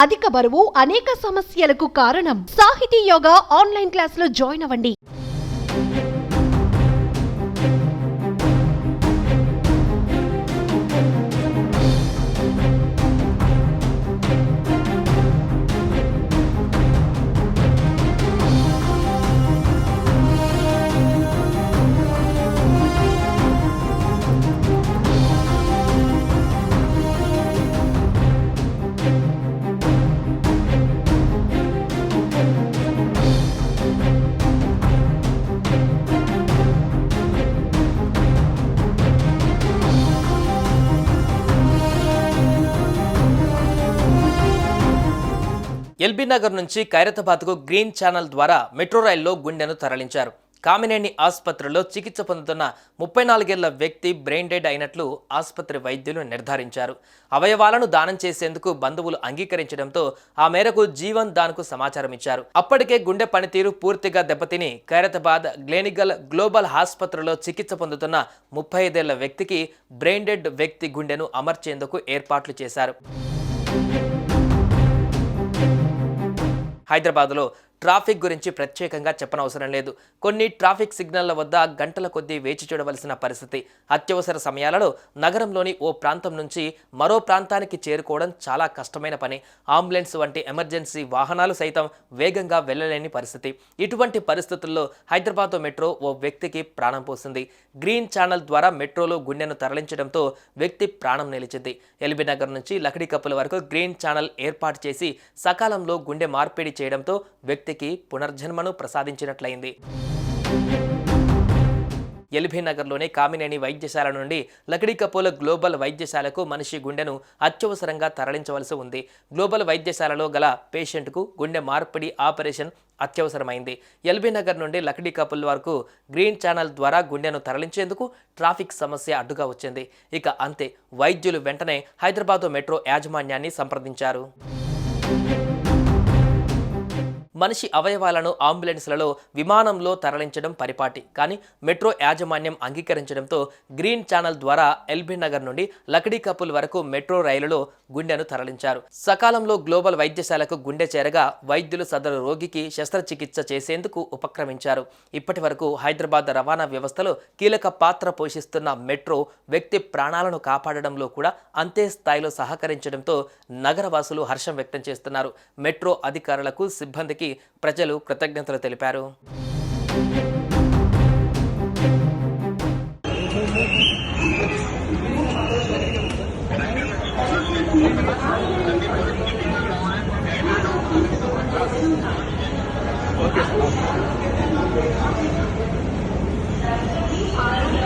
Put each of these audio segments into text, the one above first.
అధిక బరువు అనేక సమస్యలకు కారణం. సాహితీ యోగా ఆన్లైన్ క్లాసులో జాయిన్ అవ్వండి. ఎల్బీ నగర్ నుంచి ఖైరతాబాద్కు గ్రీన్ ఛానల్ ద్వారా మెట్రో రైల్లో గుండెను తరలించారు. కామినేని ఆసుపత్రిలో చికిత్స పొందుతున్న 34 ఏళ్ల వ్యక్తి బ్రెయిన్ డెడ్ అయినట్లు ఆసుపత్రి వైద్యులు నిర్ధారించారు. అవయవాలను దానం చేసేందుకు బంధువులు అంగీకరించడంతో ఆ మేరకు జీవన్ దాన్కు సమాచారం ఇచ్చారు. అప్పటికే గుండె పనితీరు పూర్తిగా దెబ్బతిని ఖైరతాబాద్ గ్లెనిగల్ గ్లోబల్ ఆసుపత్రిలో చికిత్స పొందుతున్న 35 ఏళ్ల వ్యక్తికి బ్రెయిన్ డెడ్ వ్యక్తి గుండెను అమర్చేందుకు ఏర్పాట్లు చేశారు. హైదరాబాద్లో ట్రాఫిక్ గురించి ప్రత్యేకంగా చెప్పనవసరం లేదు. కొన్ని ట్రాఫిక్ సిగ్నళ్ల వద్ద గంటల కొద్దీ వేచి చూడవలసిన పరిస్థితి. అత్యవసర సమయాలలో నగరంలోని ఓ ప్రాంతం నుంచి మరో ప్రాంతానికి చేరుకోవడం చాలా కష్టమైన పని. అంబులెన్స్ వంటి ఎమర్జెన్సీ వాహనాలు సైతం వేగంగా వెళ్లలేని పరిస్థితి. ఇటువంటి పరిస్థితుల్లో హైదరాబాద్ మెట్రో ఓ వ్యక్తికి ప్రాణం పోసింది. గ్రీన్ ఛానల్ ద్వారా మెట్రోలో గుండెను తరలించడంతో వ్యక్తి ప్రాణం నిలిచింది. ఎల్బీ నగర్ నుంచి లకడీకప్పుల వరకు గ్రీన్ ఛానల్ ఏర్పాటు చేసి సకాలంలో గుండె మార్పిడి చేయడంతో వ్యక్తికి పునర్జన్మను ప్రసాదించినట్లయింది. ఎల్బీ నగర్లోని కామినేని వైద్యశాల నుండి లకడీకప్పుల గ్లోబల్ వైద్యశాలకు మనిషి గుండెను అత్యవసరంగా తరలించవలసి ఉంది. గ్లోబల్ వైద్యశాలలో గల పేషెంట్కు గుండె మార్పిడి ఆపరేషన్ అత్యవసరమైంది. ఎల్బీ నగర్ నుండి లకడీకప్పుల వరకు గ్రీన్ ఛానల్ ద్వారా గుండెను తరలించేందుకు ట్రాఫిక్ సమస్య అడ్డుగా వచ్చింది. ఇక అంతే, వైద్యులు వెంటనే హైదరాబాద్ మెట్రో యాజమాన్యాన్ని సంప్రదించారు. మనిషి అవయవాలను అంబులెన్స్లలో విమానంలో తరలించడం పరిపాటి. కానీ మెట్రో యాజమాన్యం అంగీకరించడంతో గ్రీన్ ఛానల్ ద్వారా ఎల్బీ నగర్ నుండి లకడీకప్పుల వరకు మెట్రో రైలులో గుండెను తరలించారు. సకాలంలో గ్లోబల్ వైద్యశాలకు గుండె చేరగా వైద్యులు సదరు రోగికి శస్త్రచికిత్స చేసేందుకు ఉపక్రమించారు. ఇప్పటి వరకు హైదరాబాద్ రవాణా వ్యవస్థలో కీలక పాత్ర పోషిస్తున్న మెట్రో వ్యక్తి ప్రాణాలను కాపాడడంలో కూడా అంతే స్థాయిలో సహకరించడంతో నగరవాసులు హర్షం వ్యక్తం చేస్తున్నారు. మెట్రో అధికారులకు, సిబ్బందికి ప్రజలు కృతజ్ఞతలు తెలిపారు.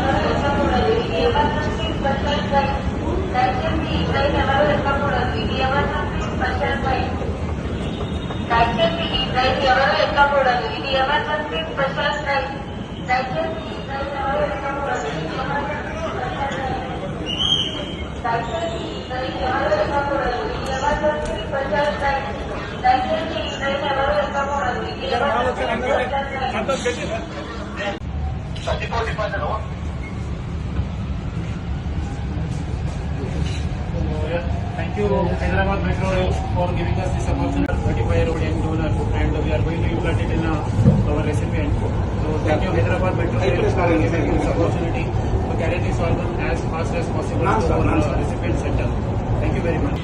ఎవరు ఎక్కకూడదు. ఇది ఎమర్జెన్సీ స్పెషల్ ట్రైన్. దయచేసి ఈ ట్రైన్ ఎవరు ఎక్కకూడదు. ఇది ఎమర్జెన్సీ స్పెషల్ ట్రైన్. దయచేసి ఈ ట్రైన్ ఎవరు ఎక్కకూడదు. ఇది emergency special train. Thank you, Hyderabad Metro Rail, for giving us this opportunity. 25-year-old young donor, and we are going to implant it in our recipient. So, thank you, Hyderabad Metro Rail, for giving this opportunity to carry this organ as fast as possible to our recipient center. Thank you very much.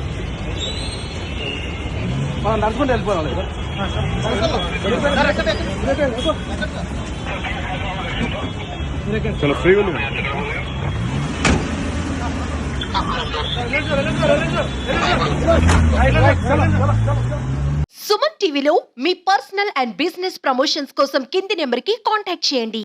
चलो free बोलो. సుమన్ టీవీలో మీ personal and business promotions కోసం కింది నెంబర్కి contact చేయండి.